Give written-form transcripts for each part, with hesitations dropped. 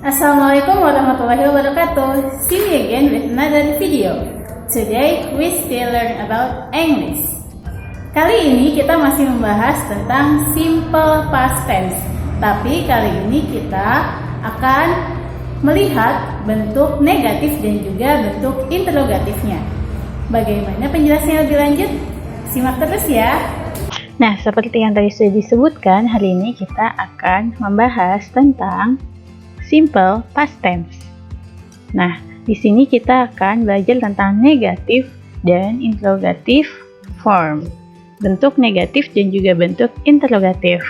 Assalamualaikum warahmatullahi wabarakatuh. See you again with another video. Today we still learn about English. Kali ini kita masih membahas tentang simple past tense. Tapi kali ini kita akan melihat bentuk negatif dan juga bentuk interrogatifnya. Bagaimana penjelasannya lebih lanjut? Simak terus ya. Nah, seperti yang tadi sudah disebutkan, hari ini kita akan membahas tentang simple past tense. Nah, di sini kita akan belajar tentang negatif dan interrogatif form. Bentuk negatif dan juga bentuk interrogatif.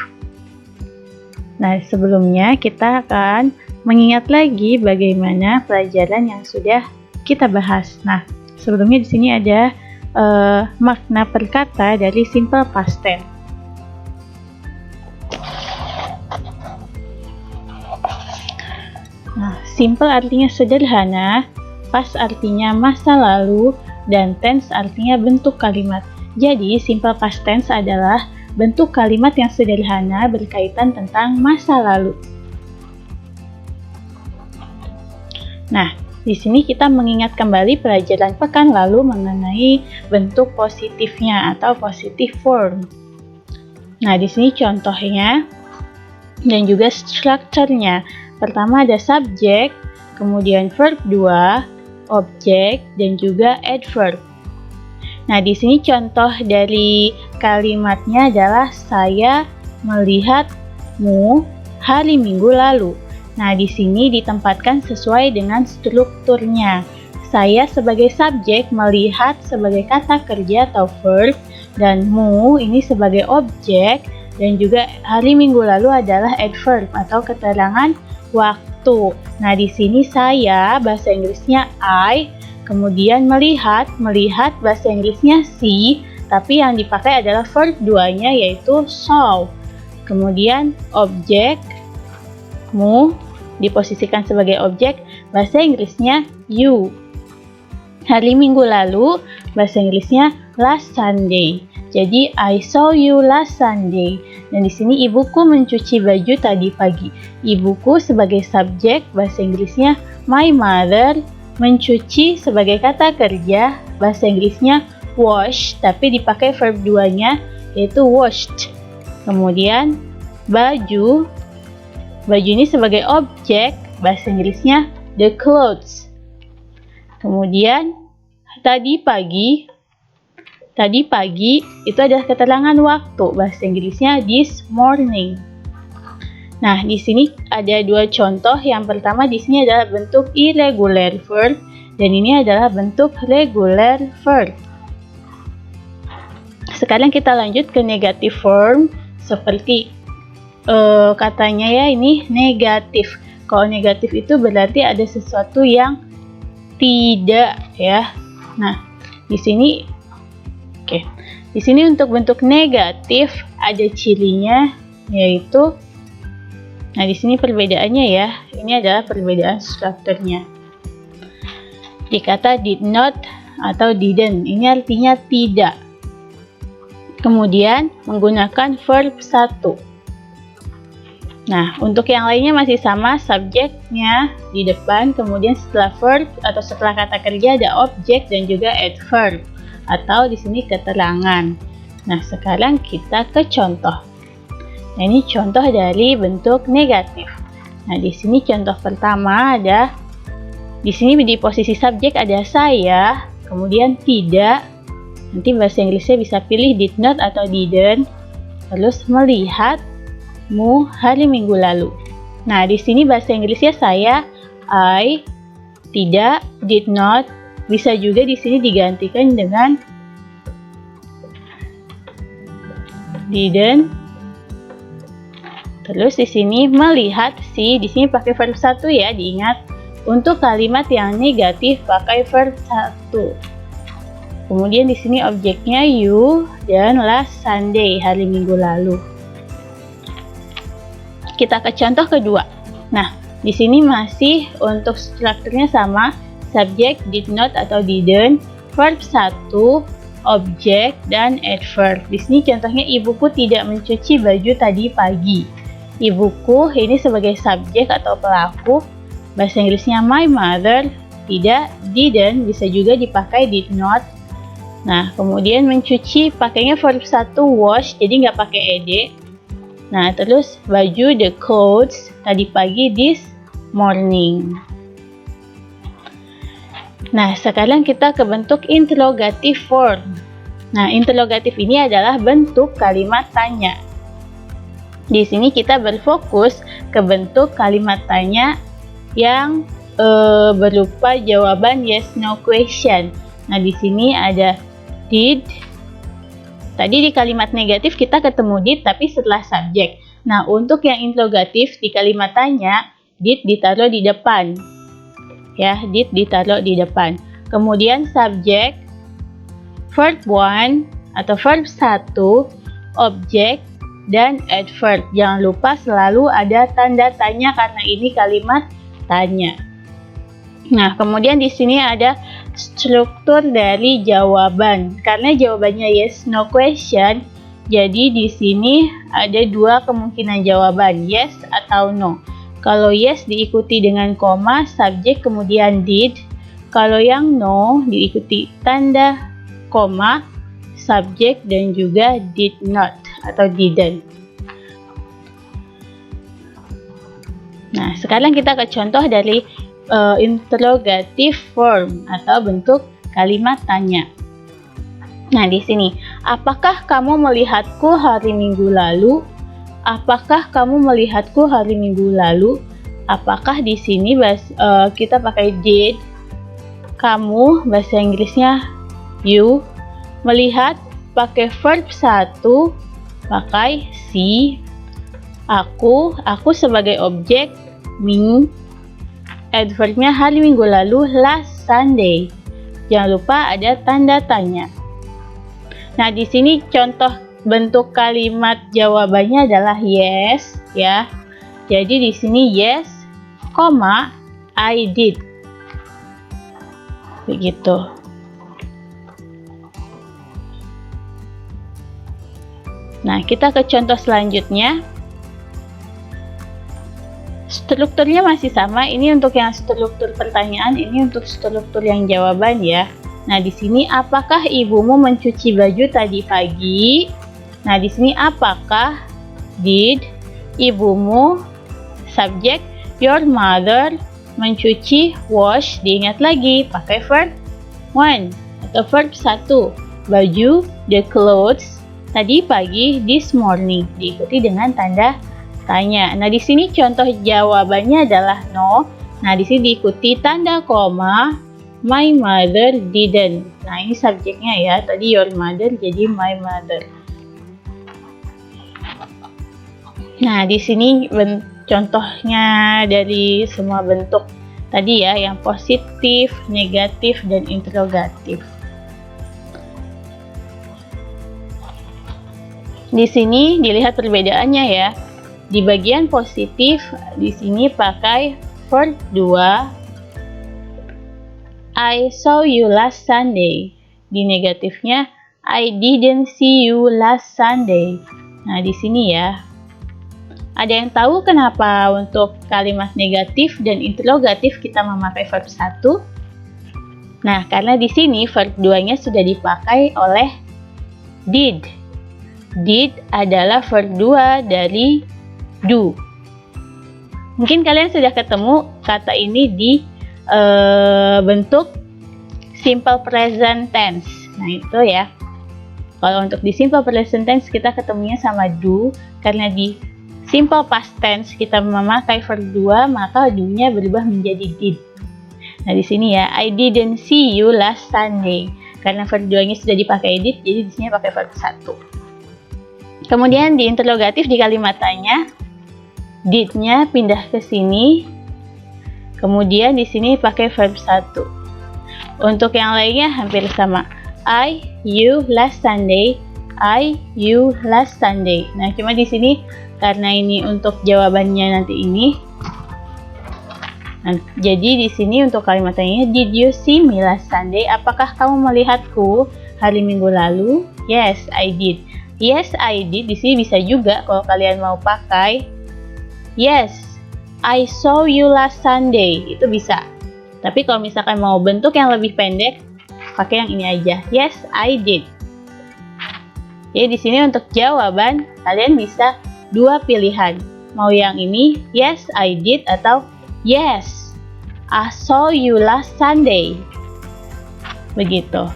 Nah, sebelumnya kita akan mengingat lagi bagaimana pelajaran yang sudah kita bahas. Nah, sebelumnya di sini ada makna perkata dari simple past tense. Nah, simple artinya sederhana, past artinya masa lalu, dan tense artinya bentuk kalimat. Jadi, simple past tense adalah bentuk kalimat yang sederhana berkaitan tentang masa lalu. Nah, di sini kita mengingat kembali pelajaran pekan lalu mengenai bentuk positifnya atau positive form. Nah, di sini contohnya dan juga strukturnya. Pertama ada subjek, kemudian verb 2, objek, dan juga adverb. Nah, di sini contoh dari kalimatnya adalah saya melihatmu hari Minggu lalu. Nah, di sini ditempatkan sesuai dengan strukturnya. Saya sebagai subjek melihat sebagai kata kerja atau verb, dan mu ini sebagai objek, dan juga hari Minggu lalu adalah adverb atau keterangan waktu. Nah, di sini saya bahasa Inggrisnya I, kemudian melihat bahasa Inggrisnya see, tapi yang dipakai adalah verb 2-nya yaitu saw. Kemudian objek mu diposisikan sebagai objek, bahasa Inggrisnya you. Hari Minggu lalu bahasa Inggrisnya last Sunday. Jadi I saw you last Sunday. Dan di sini ibuku mencuci baju tadi pagi. Ibuku sebagai subjek, bahasa Inggrisnya my mother. Mencuci sebagai kata kerja, bahasa Inggrisnya wash, tapi dipakai verb 2-nya yaitu washed. Kemudian baju ini sebagai objek, bahasa Inggrisnya the clothes. Kemudian tadi pagi itu adalah keterangan waktu, bahasa Inggrisnya this morning. Nah, di sini ada dua contoh. Yang pertama di sini adalah bentuk irregular verb, dan ini adalah bentuk regular verb. Sekarang kita lanjut ke negative form, seperti katanya ya, ini negatif. Kalau negatif itu berarti ada sesuatu yang tidak ya. Nah, di sini di sini untuk bentuk negatif ada cirinya, yaitu, nah di sini perbedaannya ya, ini adalah perbedaan strukturnya. Di kata did not atau didn't, ini artinya tidak. Kemudian menggunakan verb 1. Nah, untuk yang lainnya masih sama, subjeknya di depan, kemudian setelah verb atau setelah kata kerja ada objek dan juga adverb atau di sini keterangan. Nah, sekarang kita ke contoh. Nah, ini contoh dari bentuk negatif. Nah, di sini contoh pertama ada, di sini di posisi subjek ada saya, kemudian tidak. Nanti bahasa Inggrisnya bisa pilih did not atau didn't. Terus melihatmu hari Minggu lalu. Nah, di sini bahasa Inggrisnya saya, I, tidak, did not. Bisa juga di sini digantikan dengan didn't. Terus di sini melihat si, di sini pakai verb 1 ya, diingat. Untuk kalimat yang negatif pakai verb 1. Kemudian di sini objeknya you dan last Sunday, hari Minggu lalu. Kita ke contoh kedua. Nah, di sini masih untuk strukturnya sama. Subjek did not atau didn't, verb 1, objek, dan adverb. Di sini contohnya ibuku tidak mencuci baju tadi pagi. Ibuku ini sebagai subjek atau pelaku, bahasa Inggrisnya my mother, tidak, didn't, bisa juga dipakai did not. Nah, kemudian mencuci pakainya verb 1 wash, jadi nggak pakai ed. Nah, terus baju the clothes, tadi pagi this morning. Nah, sekarang kita ke bentuk interrogative form. Nah, interrogatif ini adalah bentuk kalimat tanya. Di sini kita berfokus ke bentuk kalimat tanya yang berupa jawaban yes no question. Nah, di sini ada did. Tadi di kalimat negatif kita ketemu did tapi setelah subjek. Nah, untuk yang interrogatif di kalimat tanya, did ditaruh di depan. Ya, did ditaruh di depan. Kemudian subjek, verb 1 atau verb 1, objek, dan adverb. Jangan lupa selalu ada tanda tanya karena ini kalimat tanya. Nah, kemudian di sini ada struktur dari jawaban. Karena jawabannya yes no question, jadi di sini ada dua kemungkinan jawaban, yes atau no. Kalau yes diikuti dengan koma, subjek kemudian did. Kalau yang no diikuti tanda koma, subjek dan juga did not atau didn't. Nah, sekarang kita ke contoh dari interrogative form atau bentuk kalimat tanya. Nah, di sini, apakah kamu melihatku hari Minggu lalu? Apakah kamu melihatku hari Minggu lalu? Apakah di sini kita pakai did, kamu bahasa Inggrisnya you, melihat pakai verb 1 pakai see, aku sebagai objek me, adverbnya hari Minggu lalu last Sunday. Jangan lupa ada tanda tanya. Nah, di sini contoh bentuk kalimat jawabannya adalah yes, ya. Jadi di sini yes, I did. Begitu. Nah, kita ke contoh selanjutnya. Strukturnya masih sama. Ini untuk yang struktur pertanyaan, ini untuk struktur yang jawaban ya. Nah, di sini apakah ibumu mencuci baju tadi pagi? Nah, di sini apakah did ibumu, subjek your mother, mencuci wash, diingat lagi pakai verb 1 atau verb 1. Baju the clothes tadi pagi this morning, diikuti dengan tanda tanya. Nah, di sini contoh jawabannya adalah no. Nah, di sini diikuti tanda koma, my mother didn't. Nah, ini subjeknya ya. Tadi your mother jadi my mother. Nah, di sini contohnya dari semua bentuk tadi ya, yang positif, negatif, dan interrogatif. Di sini dilihat perbedaannya ya. Di bagian positif, di sini pakai verb 2, I saw you last Sunday. Di negatifnya, I didn't see you last Sunday. Nah, di sini ya. Ada yang tahu kenapa untuk kalimat negatif dan interrogatif kita memakai verb 1? Nah, karena di sini verb 2-nya sudah dipakai oleh did. Did adalah verb 2 dari do. Mungkin kalian sudah ketemu kata ini di bentuk simple present tense. Nah, itu ya. Kalau untuk di simple present tense kita ketemunya sama do, karena di simple past tense kita memakai verb 2, maka do-nya berubah menjadi did. Nah, di sini ya, I didn't see you last Sunday. Karena verb 2-nya sudah dipakai did, jadi di sini pakai verb 1. Kemudian di interrogatif di kalimat tanya, did-nya pindah ke sini. Kemudian di sini pakai verb 1. Untuk yang lainnya hampir sama. I, you, last Sunday. I, you, last Sunday. Nah, cuma di sini karena ini untuk jawabannya nanti ini. Nah, jadi di sini untuk kalimat tanya, did you see me last Sunday? Apakah kamu melihatku hari Minggu lalu? Yes, I did. Yes, I did. Di sini bisa juga kalau kalian mau pakai yes, I saw you last Sunday. Itu bisa. Tapi kalau misalkan mau bentuk yang lebih pendek, pakai yang ini aja. Yes, I did. Jadi di sini untuk jawaban kalian bisa dua pilihan. Mau yang ini, yes, I did, atau yes, I saw you last Sunday. Begitu.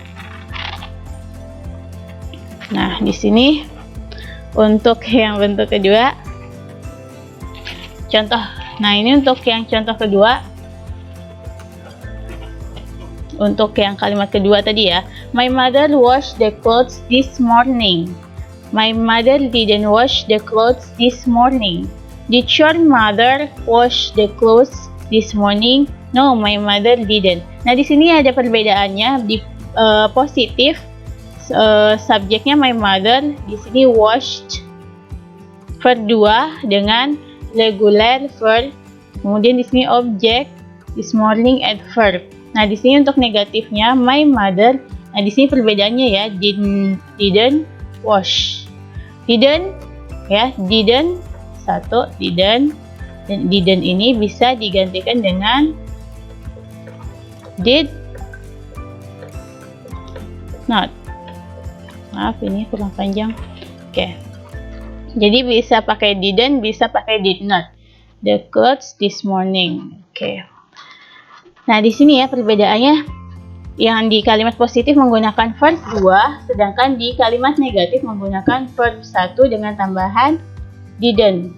Nah, di sini untuk yang bentuk kedua, contoh. Nah, ini untuk yang contoh kedua. Untuk yang kalimat kedua tadi ya. My mother washed the clothes this morning. My mother didn't wash the clothes this morning. Did your mother wash the clothes this morning? No, my mother didn't. Nah, di sini ada perbedaannya di positif. Subjeknya my mother, di sini washed verb 2 dengan regular verb. Kemudian di sini objek this morning adverb. Nah, di sini untuk negatifnya my mother. Nah, di sini perbedaannya ya, didn't wash. Didn't ya, didn't satu, didn't. Dan didn't ini bisa digantikan dengan did not. Maaf, ini kurang panjang. Oke. Jadi bisa pakai didn't, bisa pakai did not. The clothes this morning. Oke. Nah, di sini ya perbedaannya, yang di kalimat positif menggunakan verb 2, sedangkan di kalimat negatif menggunakan verb 1 dengan tambahan didn't.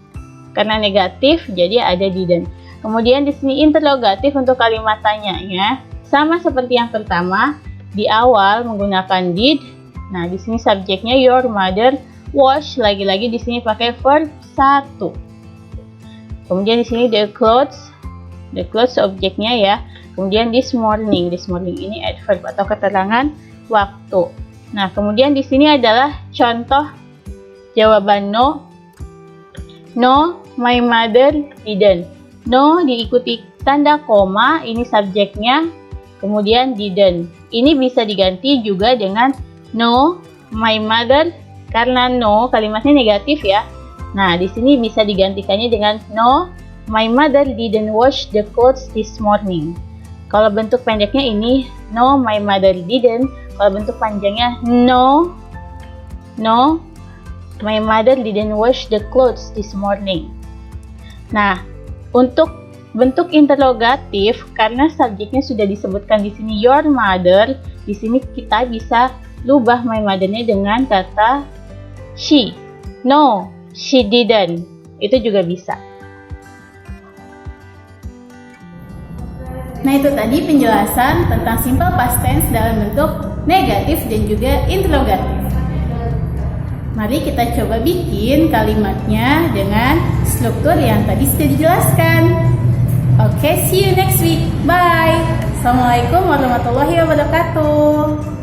Karena negatif, jadi ada didn't. Kemudian di sini interrogatif untuk kalimat tanyanya, sama seperti yang pertama, di awal menggunakan did. Nah, di sini subjeknya your mother wash, lagi-lagi di sini pakai verb 1. Kemudian di sini the clothes objeknya ya. Kemudian this morning ini adverb atau keterangan waktu. Nah, kemudian di sini adalah contoh jawaban no. No, my mother didn't. No diikuti tanda koma, ini subjeknya. Kemudian didn't. Ini bisa diganti juga dengan no, my mother, karena no kalimatnya negatif ya. Nah, di sini bisa digantikannya dengan no, my mother didn't wash the clothes this morning. Kalau bentuk pendeknya ini no, my mother didn't. Kalau bentuk panjangnya no, my mother didn't wash the clothes this morning. Nah, untuk bentuk interrogatif, karena subjeknya sudah disebutkan di sini your mother, di sini kita bisa lubah my mother-nya dengan kata she. No, she didn't. Itu juga bisa. Nah, itu tadi penjelasan tentang simple past tense dalam bentuk negatif dan juga interrogatif. Mari kita coba bikin kalimatnya dengan struktur yang tadi sudah dijelaskan. Oke, see you next week. Bye. Assalamualaikum warahmatullahi wabarakatuh.